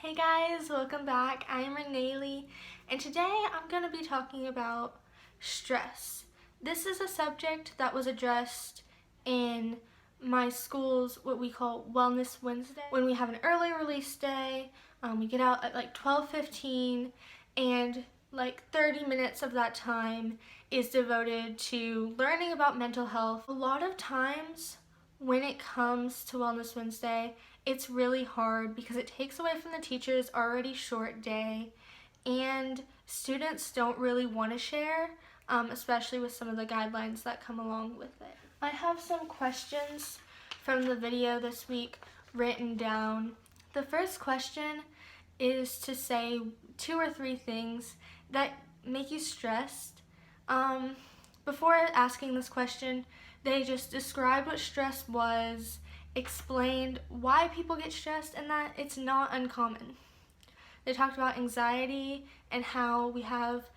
Hey guys, welcome back. I am Renee, and today I'm going to be talking about stress. This is a subject that was addressed in my school's what we call Wellness Wednesday. When we have an early release day, we get out at like 12:15, and like 30 minutes of that time is devoted to learning about mental health. A lot of times when it comes to Wellness Wednesday, it's really hard because it takes away from the teacher's already short day, and students don't really want to share, especially with some of the guidelines that come along with it. I have some questions from the video this week written down. The first question is to say 2 or 3 things that make you stressed. Before asking this question, they just described what stress was, explained why people get stressed, and that it's not uncommon. They talked about anxiety and how we have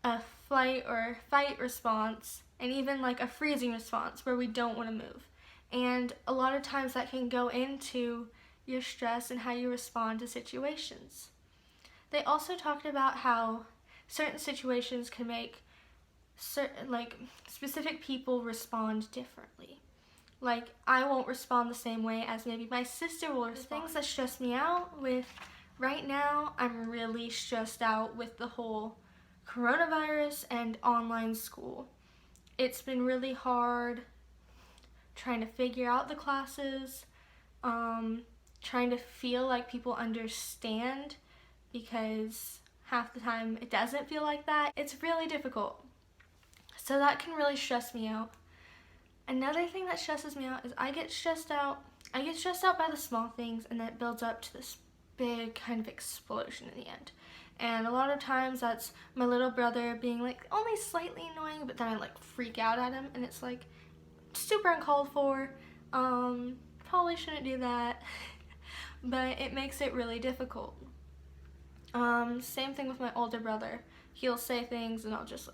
a flight or fight response, and even like a freezing response where we don't want to move. And a lot of times that can go into your stress and how you respond to situations. They also talked about how certain situations can make specific people respond differently. Like, I won't respond the same way as maybe my sister will respond. Things that stress me out with right now, I'm really stressed out with the whole coronavirus and online school. It's been really hard trying to figure out the classes, trying to feel like people understand, because half the time it doesn't feel like that. It's really difficult. So that can really stress me out. Another thing that stresses me out is I get stressed out by the small things, and that builds up to this big kind of explosion in the end. And a lot of times that's my little brother being like only slightly annoying, but then I like freak out at him, and it's like super uncalled for. Probably shouldn't do that, but it makes it really difficult. Same thing with my older brother. He'll say things and I'll just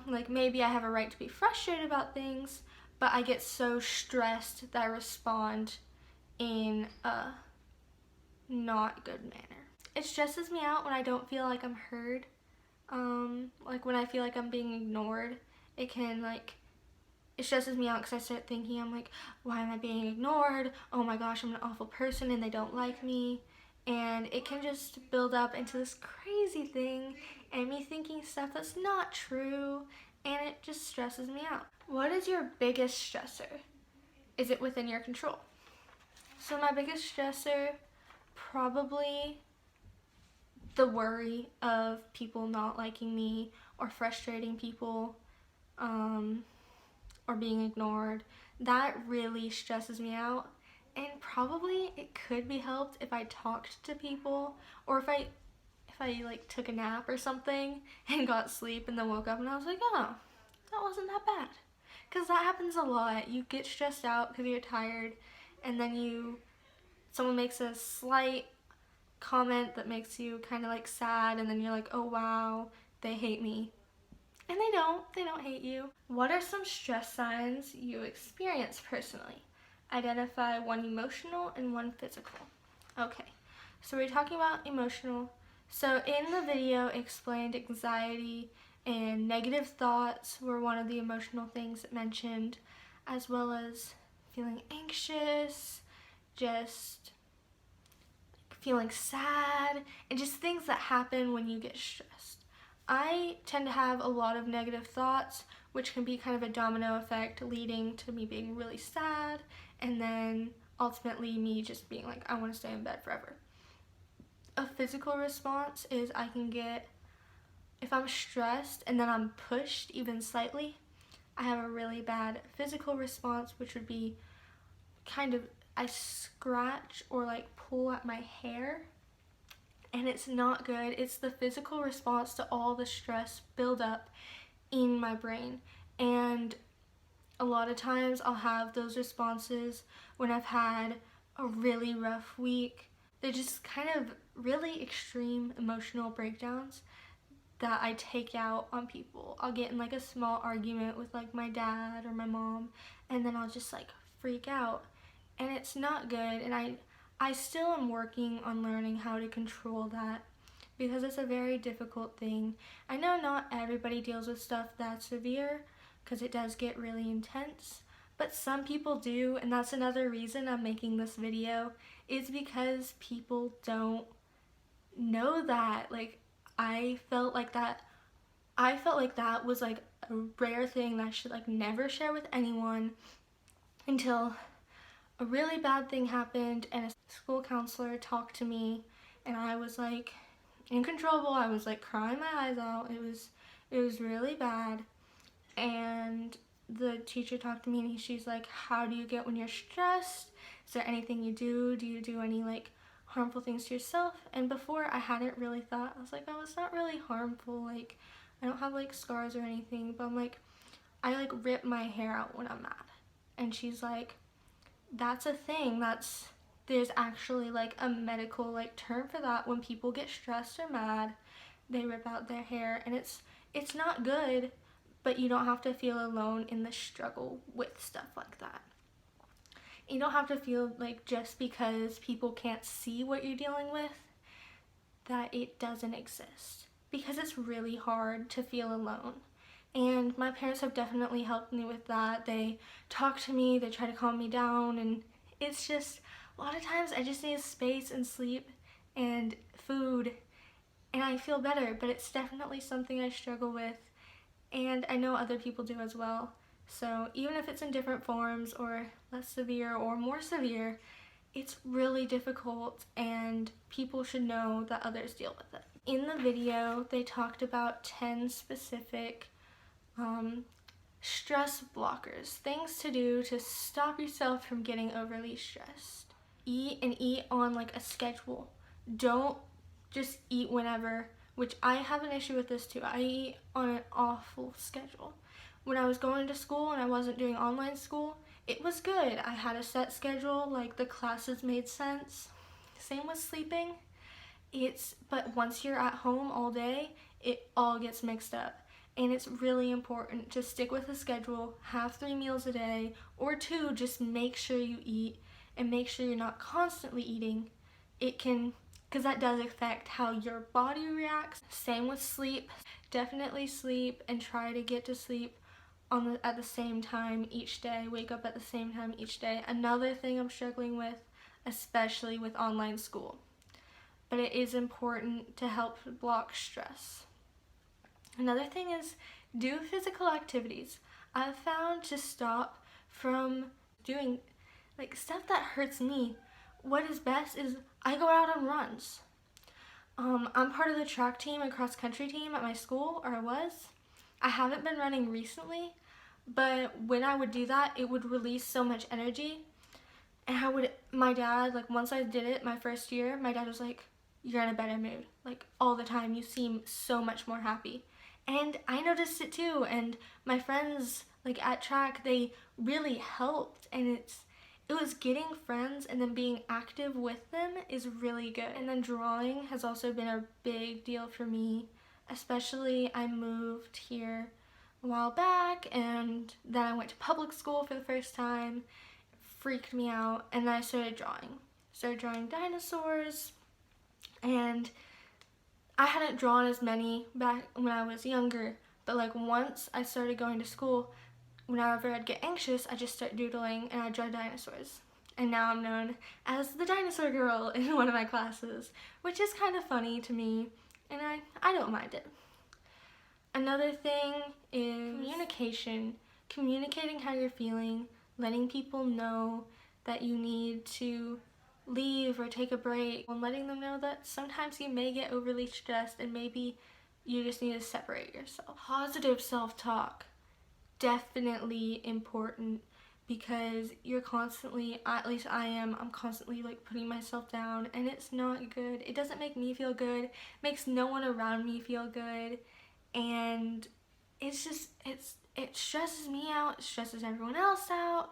like maybe I have a right to be frustrated about things, but I get so stressed that I respond in a not good manner. It stresses me out when I don't feel like I'm heard. Like when I feel like I'm being ignored, it stresses me out because I start thinking, I'm like, why am I being ignored? Oh my gosh, I'm an awful person and they don't like me. And it can just build up into this crazy thing, and me thinking stuff that's not true, and it just stresses me out. What is your biggest stressor? Is it within your control? So my biggest stressor, probably the worry of people not liking me, or frustrating people, or being ignored. That really stresses me out. And probably it could be helped if I talked to people, or if I like took a nap or something and got sleep and then woke up and I was like, oh, that wasn't that bad. Because that happens a lot. You get stressed out because you're tired, and then someone makes a slight comment that makes you kind of like sad, and then you're like, oh wow, they hate me. And they don't hate you. What are some stress signs you experience personally? Identify one emotional and one physical. Okay, so we're talking about emotional. So in the video, explained anxiety and negative thoughts were one of the emotional things it mentioned, as well as feeling anxious, just feeling sad, and just things that happen when you get stressed. I tend to have a lot of negative thoughts, which can be kind of a domino effect, leading to me being really sad, and then ultimately me just being like, I want to stay in bed forever. A physical response is I can get, if I'm stressed and then I'm pushed even slightly, I have a really bad physical response, which would be kind of, I scratch or like pull at my hair, and it's not good. It's the physical response to all the stress buildup in my brain. And a lot of times I'll have those responses when I've had a really rough week. They're just kind of really extreme emotional breakdowns that I take out on people. I'll get in like a small argument with like my dad or my mom, and then I'll just like freak out, and it's not good. And I still am working on learning how to control that because it's a very difficult thing. I know not everybody deals with stuff that severe because it does get really intense, but some people do, and that's another reason I'm making this video, is because people don't know that. Like, I felt like that was like a rare thing that I should like never share with anyone until a really bad thing happened and a school counselor talked to me and I was like uncontrollable. I was like crying my eyes out. It was really bad. And the teacher talked to me and she's like, how do you get when you're stressed? Is there anything you do? Do you do any like harmful things to yourself? And before I hadn't really thought. I was like, oh, it's not really harmful. Like, I don't have like scars or anything, but I'm like, I like rip my hair out when I'm mad. And she's like, that's a thing. There's actually like a medical like term for that. When people get stressed or mad, they rip out their hair, and it's not good, but you don't have to feel alone in the struggle with stuff like that. You don't have to feel like just because people can't see what you're dealing with that it doesn't exist, because it's really hard to feel alone. And my parents have definitely helped me with that. They talk to me, they try to calm me down, and it's just a lot of times I just need space and sleep and food and I feel better, but it's definitely something I struggle with, and I know other people do as well. So even if it's in different forms or less severe or more severe, it's really difficult and people should know that others deal with it. In the video, they talked about 10 specific stress blockers, things to do to stop yourself from getting overly stressed. Eat on like a schedule. Don't just eat whenever, which I have an issue with this too. I eat on an awful schedule. When I was going to school and I wasn't doing online school, it was good. I had a set schedule, like the classes made sense. Same with sleeping. But once you're at home all day, it all gets mixed up. And it's really important to stick with a schedule, have 3 meals a day, or 2, just make sure you eat and make sure you're not constantly eating. Because that does affect how your body reacts. Same with sleep. Definitely sleep and try to get to sleep at the same time each day. Wake up at the same time each day. Another thing I'm struggling with, especially with online school. But it is important to help block stress. Another thing is do physical activities. I've found to stop from doing like stuff that hurts me. What is best is I go out on runs. I'm part of the track team and cross country team at my school, or I was. I haven't been running recently, but when I would do that, it would release so much energy. And my dad, like once I did it my first year, my dad was like, you're in a better mood. Like all the time, you seem so much more happy. And I noticed it too, and my friends like at track, they really helped, and it was getting friends and then being active with them is really good. And then drawing has also been a big deal for me, especially I moved here a while back and then I went to public school for the first time. It freaked me out, and then I started drawing dinosaurs, and I hadn't drawn as many back when I was younger, but like once I started going to school, whenever I'd get anxious, I just start doodling and I draw dinosaurs. And now I'm known as the dinosaur girl in one of my classes, which is kind of funny to me, and I don't mind it. Another thing is communication. Communicating how you're feeling, letting people know that you need to leave or take a break, and letting them know that sometimes you may get overly stressed and maybe you just need to separate yourself. Positive self-talk, definitely important, because you're constantly, at least I'm constantly like putting myself down, and it's not good. It doesn't make me feel good, it makes no one around me feel good, and it stresses me out, it stresses everyone else out.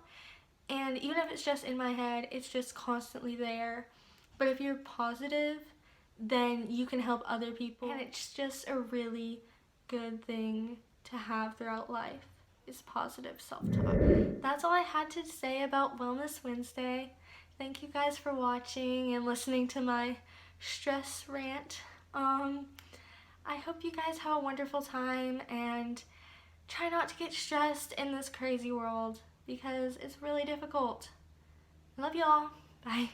And even if it's just in my head, it's just constantly there. But if you're positive, then you can help other people. And it's just a really good thing to have throughout life, is positive self-talk. That's all I had to say about Wellness Wednesday. thank you guys for watching and listening to my stress rant. I hope you guys have a wonderful time and try not to get stressed in this crazy world because it's really difficult. Love y'all. Bye.